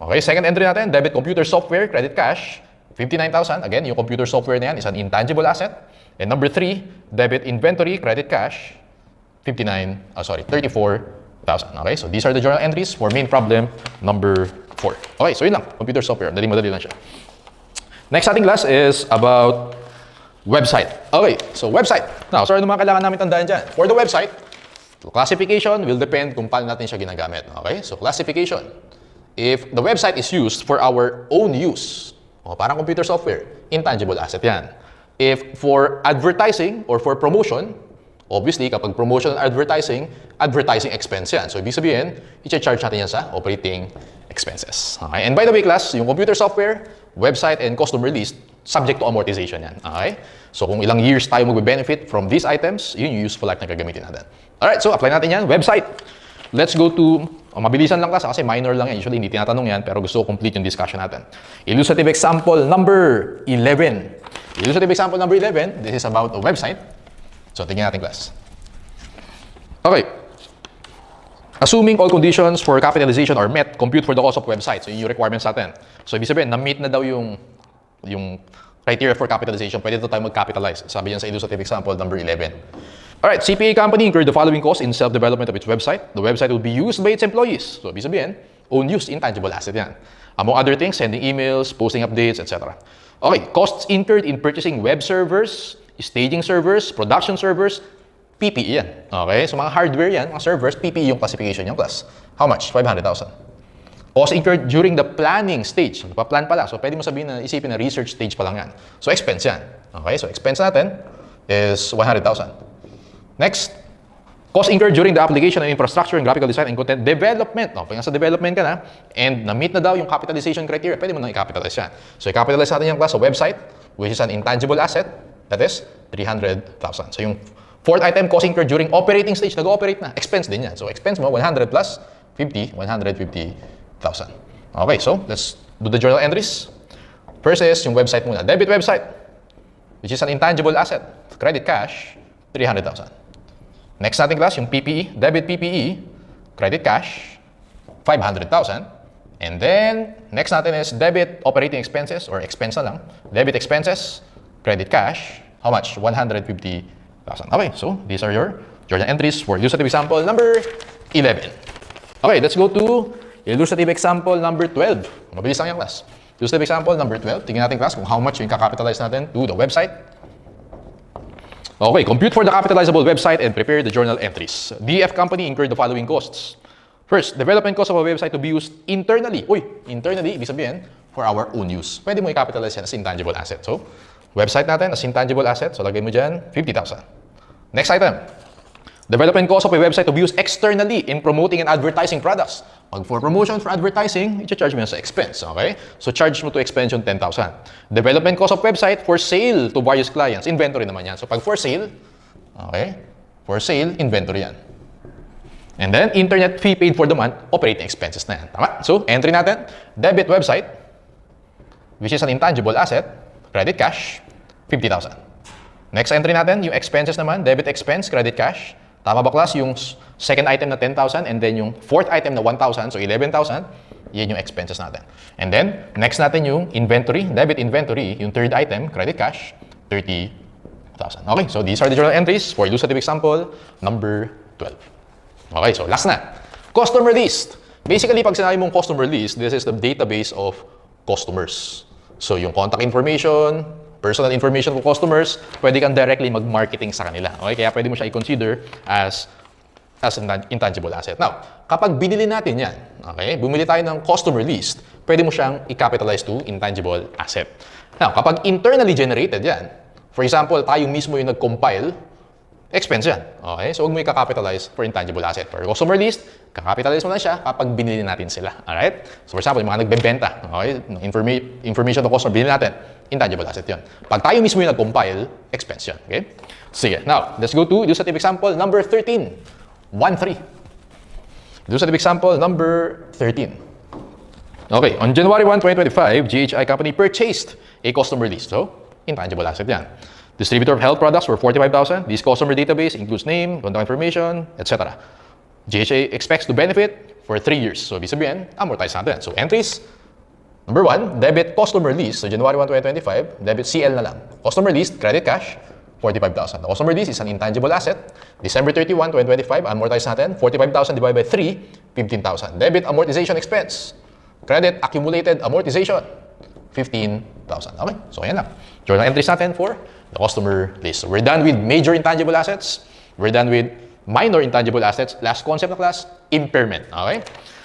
Okay, second entry natin, debit computer software, credit cash, 59,000. Again, yung computer software na yan is an intangible asset. And number 3, debit inventory, credit cash, 34,000. Okay, so these are the journal entries for main problem number 4. Okay, so yun lang, computer software. Madali lang siya. Next ating class is about website. Okay, so website. Now, sorry naman kailangan namin tandaan dyan. For the website, classification will depend kung paano natin siya ginagamit. Okay, so classification. If the website is used for our own use, parang computer software, intangible asset yan. If for advertising or for promotion, obviously, kapag promotion and advertising expense yan. So, ibig sabihin, i-charge natin yan sa operating expenses. Okay? And by the way, class, yung computer software, website, and custom release, subject to amortization yan. Okay? So, kung ilang years tayo mag-benefit from these items, yun yung useful life na gagamitin natin. Alright, so apply natin yan. Website. Let's go to, mabilisan lang kasi minor lang yan. Usually hindi tinatanong yan, pero gusto ko complete yung discussion natin. Illustrative example number 11. Illustrative example number 11, this is about a website. So, tingnan natin class. Okay. Assuming all conditions for capitalization are met, compute for the cost of website. So, yun yung requirements natin. So, ibig sabihin, na-meet na daw yung criteria for capitalization. Pwede ito tayo mag-capitalize. Sabi yan sa illustrative example number 11. Alright, CPA company incurred the following costs in self-development of its website. The website will be used by its employees. So, ibig sabihin, own use, intangible asset yan. Among other things, sending emails, posting updates, etc. Okay, costs incurred in purchasing web servers, staging servers, production servers, PPE yan. Okay, so mga hardware yan, mga servers, PPE yung classification yung class. How much? 500,000. Costs incurred during the planning stage. Pa-plan pa lang. So, pwede mo sabihin na isipin na research stage pa lang yan. So, expense yan. Okay, so expense natin is 100,000. Next, cost incurred during the application of infrastructure and graphical design and content development. No, pag nasa development ka na, and na-meet na daw yung capitalization criteria, pwede mo nang i-capitalize yan. So, i-capitalize natin yung class sa website, which is an intangible asset, that is 300,000. So, yung fourth item, cost incurred during operating stage, nag-ooperate na, expense din yan. So, expense mo, 100 plus 50, 150,000. Okay, so, let's do the journal entries. First is yung website muna. Debit website, which is an intangible asset. Credit cash, 300,000. Next natin class, yung PPE, debit PPE, credit cash, 500,000. And then, next natin is debit operating expenses or expense na lang. Debit expenses, credit cash, how much? 150,000. Okay, so these are your journal entries for illustrative example number 11. Okay, let's go to illustrative example number 12. Mabilis lang yung class. Illustrative example number 12. Tingnan natin class kung how much yung kakapitalize natin to the website. Okay, compute for the capitalizable website and prepare the journal entries. DF company incurred the following costs. First, development cost of a website to be used internally. Internally, ibig sabihin, for our own use. Pwede mo i-capitalize yan as intangible asset. So, website natin as intangible asset. So, lagay mo dyan, 50,000. Next item. Development cost of a website to be used externally in promoting and advertising products. Pag for promotion, for advertising, i-charge mo yan sa expense. Okay? So, charge mo to expense yung 10,000. Development cost of website for sale to various clients. Inventory naman yan. So, pag for sale, okay? For sale, inventory yan. And then, internet fee paid for the month, operating expenses na yan. Tama? So, entry natin, debit website, which is an intangible asset, credit cash, 50,000. Next entry natin, yung expenses naman, debit expense, credit cash. Tama ba class? Yung second item na 10,000 and then yung fourth item na 1,000, so 11,000, yan yung expenses natin. And then, next natin yung inventory, debit inventory, yung third item, credit cash, 30,000. Okay, so these are the journal entries for illustrative example number 12. Okay, so last na. Customer list. Basically, pag sinabi mong customer list, this is the database of customers. So yung contact information, personal information of customers, pwede kang directly mag-marketing sa kanila. Okay, kaya pwede mo siya i-consider as an intangible asset. Now, kapag binili natin yan, okay, bumili tayo ng customer list, pwede mo siyang i-capitalize to intangible asset. Now, kapag internally generated yan, for example, tayo mismo yung nag-compile, expense yan. Okay, so huwag mo i-capitalize for intangible asset. For customer list, kakapitalize mo na siya kapag binili natin sila. Alright? So for example, yung mga nagbebenta, okay, information of customer, binili natin, intangible asset yun. Pag tayo mismo yung nag-compile, expense yun. Okay? Sige, now, let's go to illustrative example number 13. 1-3. Illustrative example number 13. Okay, on January 1, 2025, GHI company purchased a customer list. So, intangible asset yan. Distributor of health products for 45,000. This customer database includes name, contact information, etc. GHI expects to benefit for 3 years. So, ibig sabihin, amortize natin. So, entries. Number 1, debit customer list. So, January 1, 2025, debit CL na lang. Customer list, credit cash, 45,000. The customer list is an intangible asset. December 31, 2025, amortize natin. 45,000 divided by 3, 15,000. Debit amortization expense. Credit accumulated amortization, 15,000. Okay, so ayan lang. Journal entries natin for the customer list. So we're done with major intangible assets. We're done with minor intangible assets. Last concept na class, impairment. Okay?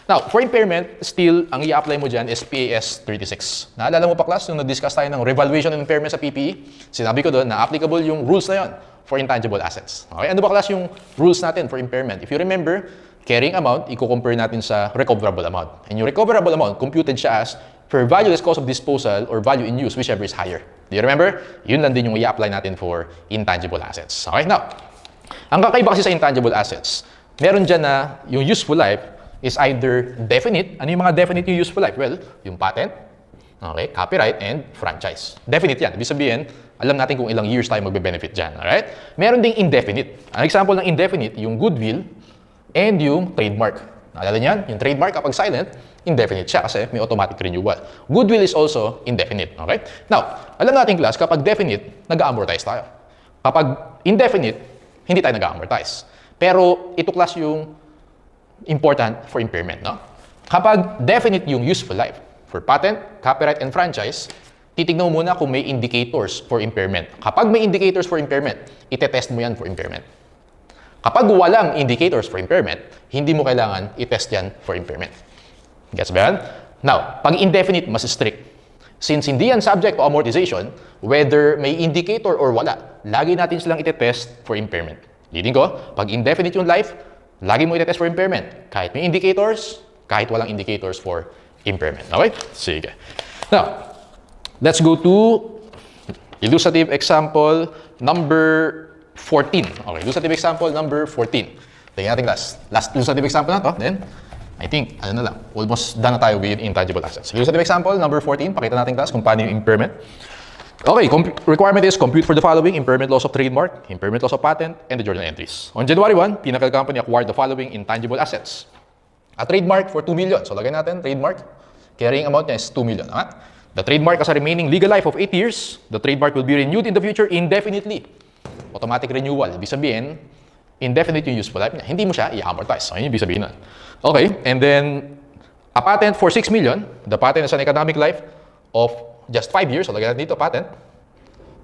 Now, for impairment, still, ang i-apply mo dyan is PAS 36. Naalala mo pa class, nung na-discuss tayo ng revaluation and impairment sa PPE, sinabi ko doon na applicable yung rules na yon for intangible assets. Okay? Ano ba class yung rules natin for impairment? If you remember, carrying amount, i-compare natin sa recoverable amount. And yung recoverable amount, computed siya as fair value less cost of disposal or value in use, whichever is higher. Do you remember? Yun lang din yung i-apply natin for intangible assets. Okay? Now, ang kakaiba kasi sa intangible assets, meron dyan na yung useful life is either definite. Ano yung mga definite yung useful life? Well, yung patent, okay, copyright, and franchise. Definite yan. Ibig sabihin, alam natin kung ilang years tayo magbe-benefit dyan. Alright? Meron ding indefinite. Ang example ng indefinite, yung goodwill and yung trademark. Naalala niyan? Yung trademark kapag silent, indefinite siya kasi may automatic renewal. Goodwill is also indefinite. Okay? Now, alam natin class, kapag definite, nag-amortize tayo. Kapag indefinite, hindi tayo nag-amortize. Pero ito class yung important for impairment, no? Kapag definite yung useful life, for patent, copyright, and franchise, titignan mo muna kung may indicators for impairment. Kapag may indicators for impairment, itetest mo yan for impairment. Kapag walang indicators for impairment, hindi mo kailangan itest yan for impairment. Gets ba yan? Now, pag indefinite, mas strict. Since hindi yan subject to amortization, whether may indicator or wala, lagi natin silang itetest for impairment. Leading ko, pag indefinite yung life, lagi mo itetest for impairment. Kahit may indicators, kahit walang indicators for impairment. Okay? Sige. Now, let's go to illustrative example number 14. Okay, illustrative example number 14. Tingnan natin last illustrative example na to. Then, I think, ano na lang, almost done na tayo with intangible assets. Illustrative example number 14. Pakita natin class kung paano yung impairment. Okay, requirement is compute for the following: impairment loss of trademark, impairment loss of patent, and the journal entries. On January 1, Pinnacle Company acquired the following intangible assets. A trademark for 2 million. So, lagay natin, trademark. Carrying amount niya is 2 million. The trademark has a remaining legal life of 8 years. The trademark will be renewed in the future indefinitely. Automatic renewal. Ibig sabihin, indefinite yung useful life niya. Hindi mo siya i-amortize. So, yun yung ibig sabihin nun. Okay, and then, a patent for 6 million. The patent has an economic life of just 5 years. So, lagyan natin dito, patent.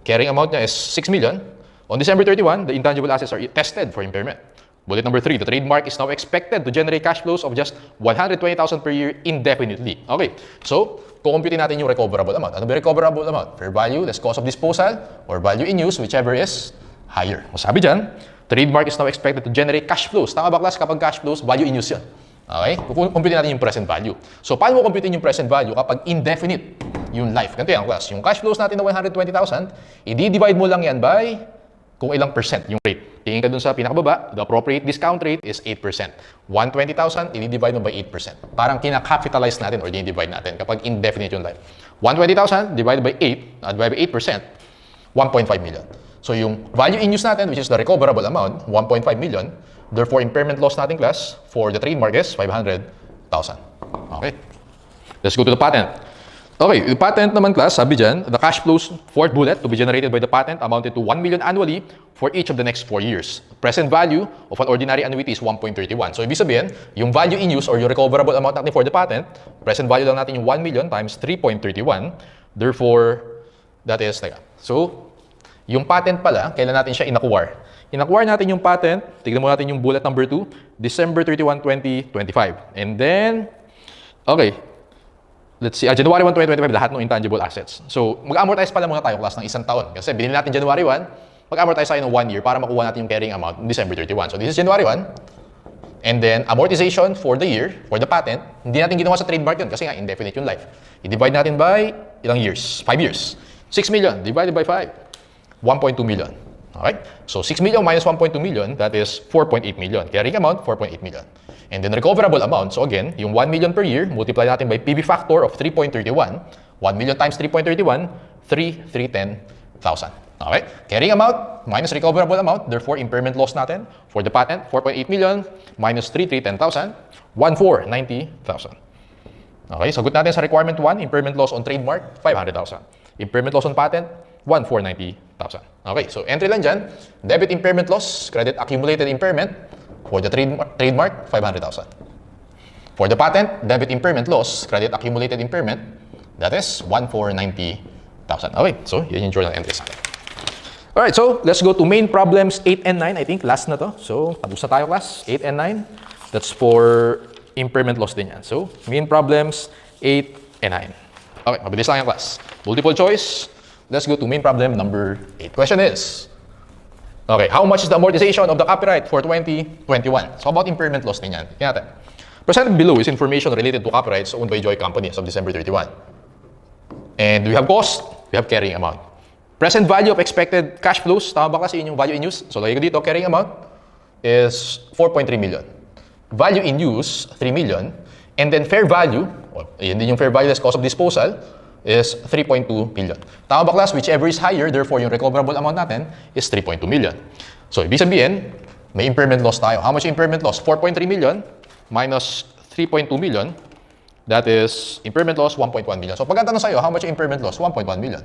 Carrying amount niya is 6 million. On December 31, the intangible assets are tested for impairment. Bullet number 3, the trademark is now expected to generate cash flows of just 120,000 per year indefinitely. Okay, so, kukumpute natin yung recoverable amount. Ano ba recoverable amount? Fair value, less cost of disposal, or value in use, whichever is higher. O sabi dyan, trademark is now expected to generate cash flows. Tama ba class? Kapag cash flows, value in use yun. Okay? Kukumpute natin yung present value. So, paano mo kumputin yung present value kapag indefinite yung life? Ganito yan class. Yung cash flows natin na 120,000, i-divide mo lang yan by kung ilang percent yung rate. Tingin ka dun sa pinakababa, the appropriate discount rate is 8%. 120,000, i-divide mo by 8%. Parang kinakapitalize natin or i-divide natin kapag indefinite yung life. 120,000 divided by 8, divided by 8%, 1.5 million. So yung value in use natin, which is the recoverable amount, 1.5 million. Therefore, impairment loss natin class for the trademark is 500,000. Okay. Let's go to the patent. Okay, the patent naman class, sabi dyan, the cash flows fourth bullet to be generated by the patent amounted to 1 million annually for each of the next 4 years. Present value of an ordinary annuity is 1.31. So, ibig sabihin, yung value in use or yung recoverable amount natin for the patent, present value lang natin yung 1 million times 3.31. Therefore, that is, so, yung patent pala, kailan natin siya in-acquire? In-acquire natin yung patent, tignan mo natin yung bullet number 2, December 31, 2025. And then, okay, let's see, January 1, 2025, lahat ng intangible assets. So, mag-amortize pala muna tayo class ng isang taon. Kasi binili natin January 1, mag-amortize tayo ng 1 year para makuha natin yung carrying amount December 31. So, this is January 1. And then, amortization for the year, for the patent, hindi natin ginawa sa trademark yun kasi nga indefinite yung life. I-divide natin by ilang years? 5 years. 6 million divided by 5. 1.2 million. Okay? So, 6 million minus 1.2 million, that is 4.8 million. Carrying amount, 4.8 million. And then recoverable amount, so again, yung 1 million per year, multiply natin by PB factor of 3.31. 1 million times 3.31, 310,000. Okay? Carrying amount minus recoverable amount, therefore impairment loss natin for the patent, 4.8 million minus 310,000, 1,490,000. Okay? Sagot natin sa requirement 1, impairment loss on trademark, 500,000. Impairment loss on patent, 1,490,000. Okay, so entry lang dyan, debit impairment loss, credit accumulated impairment, for the trademark, 500,000. For the patent, debit impairment loss, credit accumulated impairment, that is 1,490,000. Okay, so yan yung journal entries natin. Alright, so let's go to main problems 8 and 9. I think last na to. So, tapos na tayo class, 8 and 9. That's for impairment loss din yan. So, main problems 8 and 9. Okay, mabilis lang yung class. Multiple choice. Let's go to main problem number 8. Question is, okay, how much is the amortization of the copyright for 2021? So about impairment loss din yan. Tingnan natin. Presented below is information related to copyrights owned by Joy Company as of December 31. And we have cost, we have carrying amount. Present value of expected cash flows, tama ba kasi yun yung value in use? So lagay ko dito, carrying amount is 4.3 million. Value in use, 3 million. And then fair value, yun din yung fair value less cost of disposal, is 3.2 million. Tama ba class? Whichever is higher, therefore yung recoverable amount natin is 3.2 million. So ibig sabihin, may impairment loss tayo. How much impairment loss? 4.3 million minus 3.2 million. That is impairment loss 1.1 million. So pag ang tanong sa'yo, how much impairment loss? 1.1 million.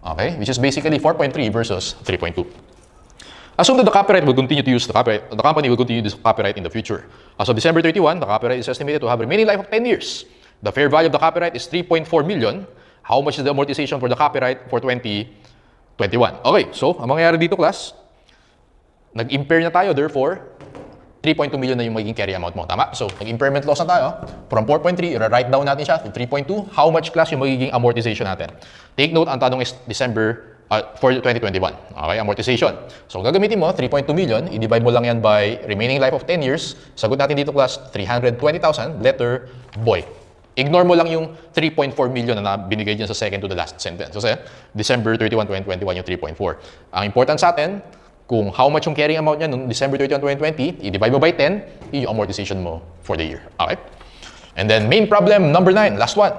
Okay? Which is basically 4.3 versus 3.2. Assume that the copyright will continue to use the copyright, the company will continue this copyright in the future. As of December 31, the copyright is estimated to have remaining life of 10 years. The fair value of the copyright is 3.4 million. How much is the amortization for the copyright for 2021? Okay, so ang mangyayari dito class, nag-impair na tayo, therefore, 3.2 million na yung magiging carry amount mo. Tama? So, nag-impairment loss na tayo. From 4.3, i-write down natin siya to 3.2. How much class yung magiging amortization natin? Take note, ang tanong is December for 2021. Okay, amortization. So, gagamitin mo, 3.2 million, i-divide mo lang yan by remaining life of 10 years. Sagot natin dito class, 320,000, letter boy. Ignore mo lang yung 3.4 million na binigay dyan sa second to the last sentence. Kasi December 31, 2021 yung 3.4. Ang important sa atin, kung how much yung carrying amount niya noong December 31, 2020, i-divide mo by 10, yun yung amortization mo for the year. Okay? And then main problem number 9, last one.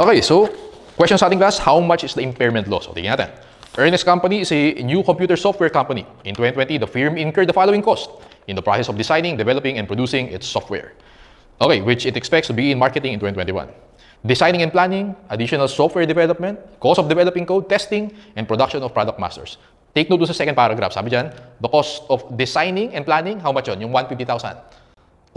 Okay, so question sa ating class, how much is the impairment loss? So tingnan natin. Ernest Company is a new computer software company. In 2020, the firm incurred the following cost in the process of designing, developing, and producing its software. Okay, which it expects to be in marketing in 2021. Designing and planning, additional software development, cost of developing code, testing, and production of product masters. Take note sa second paragraph. Sabi dyan, the cost of designing and planning, how much yun? Yung 150,000.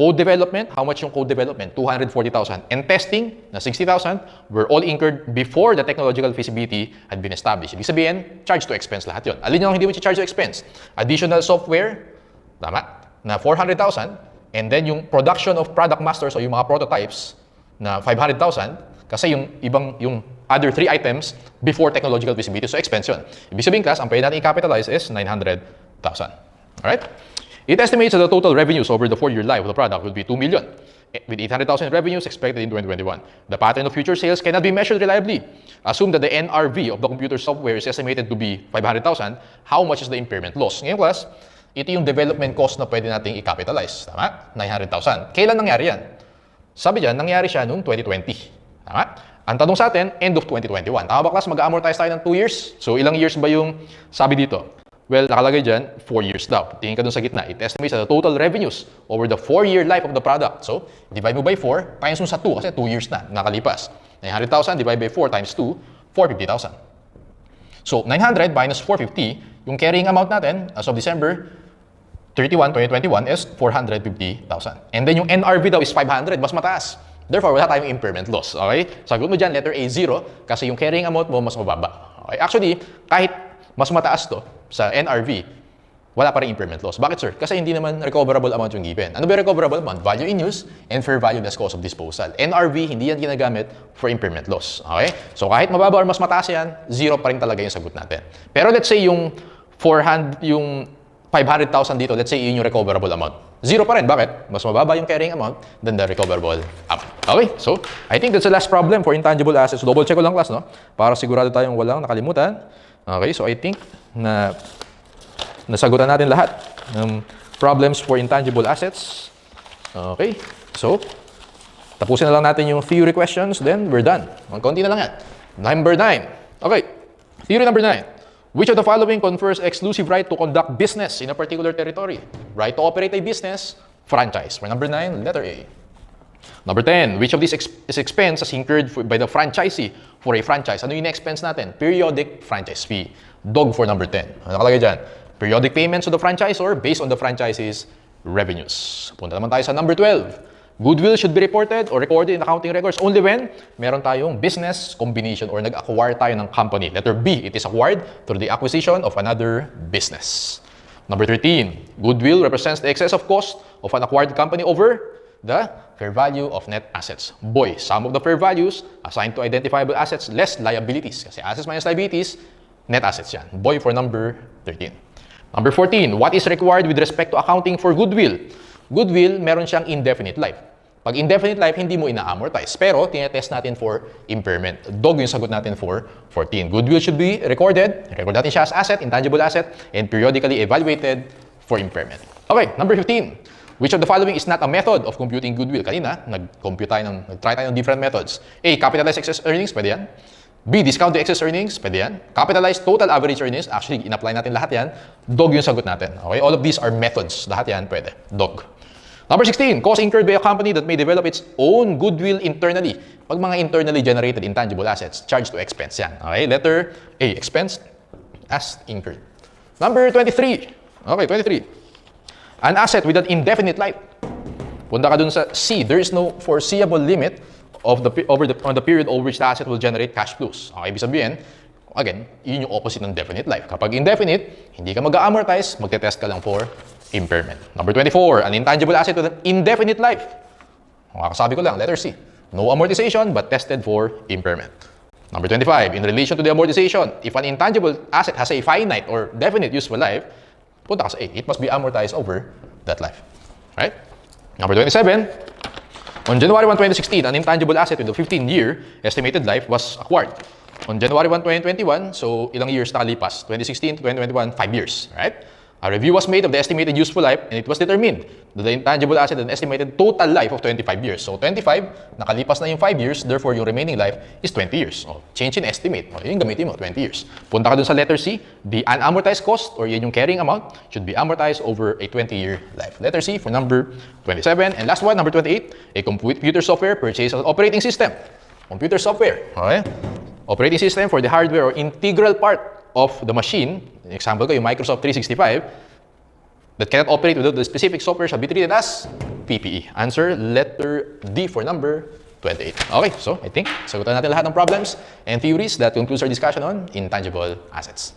Code development, how much yung code development? 240,000. And testing, na 60,000, were all incurred before the technological feasibility had been established. Ibig sabihin, charge to expense lahat yun. Alin yung hindi mo charge to expense? Additional software, tama, na 400,000. And then yung production of product masters o yung mga prototypes na 500,000 kasi yung other 3 items before technological feasibility. So expense yun. Ibig sabihin class, ang pwede natin i-capitalize is 900,000. Alright? It estimates that the total revenues over the 4-year life of the product will be 2 million. with 800,000 in revenues expected in 2021. The pattern of future sales cannot be measured reliably. Assume that the NRV of the computer software is estimated to be 500,000. How much is the impairment loss? Ngayon class, ito yung development cost na pwede nating i-capitalize. Tama? 900,000. Kailan nangyari yan? Sabi dyan, nangyari siya noong 2020. Tama? Ang tanong sa atin, end of 2021. Tama ba class, mag-amortize tayo ng 2 years? So ilang years ba yung sabi dito? Well, nakalagay dyan, 4 years daw. Tingin ka dun sa gitna. It estimates the total revenues over the 4-year life of the product. So, divide mo by 4, times mo sa 2 kasi 2 years na nakalipas. 900,000 divide by 4 times 2, 450,000. So, 900 minus 450, yung carrying amount natin as of December 31, 2021 is 450,000. And then yung NRV daw is 500, mas mataas. Therefore, wala tayong impairment loss. Okay? Sagot mo dyan, letter A, 0, kasi yung carrying amount mo mas mababa. Okay? Actually, kahit mas mataas to sa NRV, wala pa rin impairment loss. Bakit, sir? Kasi hindi naman recoverable amount yung given. Ano ba recoverable amount? Value in use and fair value less cost of disposal. NRV, hindi yan ginagamit for impairment loss. Okay? So, kahit mababa or mas mataas yan, 0 pa rin talaga yung sagot natin. Pero let's say yung 500,000 dito, let's say yun yung recoverable amount. 0 pa rin. Bakit? Mas mababa yung carrying amount than the recoverable amount. Okay? So, I think that's the last problem for intangible assets. So, double check ko lang class, no? Para sigurado tayong walang nakalimutan. Okay? So, I think na nasagutan natin lahat ng problems for intangible assets. Okay? So, tapusin na lang natin yung theory questions, then we're done. Konti na lang yan. Number 9. Okay. Theory number 9. Which of the following confers exclusive right to conduct business in a particular territory? Right to operate a business, franchise. For number 9, letter A. Number 10, which of these is expense as incurred by the franchisee for a franchise? Ano yung expense natin? Periodic franchise fee. Dog for number 10. Ano nakalagay dyan? Periodic payments to the franchisor based on the franchisee's revenues. Punta naman tayo sa number 12. Goodwill should be reported or recorded in accounting records only when meron tayong business combination or nag-acquire tayo ng company. Letter B, it is acquired through the acquisition of another business. Number 13, goodwill represents the excess of cost of an acquired company over the fair value of net assets. Boy, sum of the fair values assigned to identifiable assets less liabilities. Kasi assets minus liabilities, net assets yan. Boy for number 13. Number 14, what is required with respect to accounting for goodwill? Goodwill, meron siyang indefinite life. Pag indefinite life, hindi mo ina-amortize. Pero, tinetest natin for impairment. Dog yung sagot natin for 14. Goodwill should be recorded. Record natin siya as asset, intangible asset, and periodically evaluated for impairment. Okay, number 15. Which of the following is not a method of computing goodwill? Kanina, nag-try tayo ng different methods. A, capitalized excess earnings, pwede yan. B, discount the excess earnings, pwede yan. Capitalized total average earnings, actually, in-apply natin lahat yan. Dog yung sagot natin. Okay, all of these are methods. Lahat yan, pwede. Dog. Number 16, cost incurred by a company that may develop its own goodwill internally. Pag mga internally generated intangible assets, charged to expense yan. Okay, letter A, expense as incurred. Number 23. Okay, 23. An asset with an indefinite life. Punta ka dun sa C, there is no foreseeable limit on the period over which the asset will generate cash flows. Okay, ibig sabihin, again, yun yung opposite ng definite life. Kapag indefinite, hindi ka mag-amortize, magte-test ka lang for impairment. Number 24, an intangible asset with an indefinite life. Makakasabi ko lang, letter C. No amortization but tested for impairment. Number 25, in relation to the amortization, if an intangible asset has a finite or definite useful life, punta ka sa A, it must be amortized over that life. Right? Number 27, on January 1, 2016, an intangible asset with a 15-year estimated life was acquired. On January 1, 2021, so ilang years nakalipas? 2016 to 2021, 5 years, right? A review was made of the estimated useful life and it was determined that the intangible asset had an estimated total life of 25 years. So 25, nakalipas na yung 5 years, therefore yung remaining life is 20 years. O, change in estimate. O, yun yung gamitin mo, 20 years. Punta ka dun sa letter C, the unamortized cost or yun yung carrying amount should be amortized over a 20-year life. Letter C for number 27. And last one, number 28, a computer software purchase an operating system. Computer software. Okay? Operating system for the hardware or integral part of the machine, example ko yung Microsoft 365, that cannot operate without the specific software shall be treated as PPE. Answer, letter D for number 28. Okay, so I think sagutan natin lahat ng problems and theories. That concludes our discussion on intangible assets.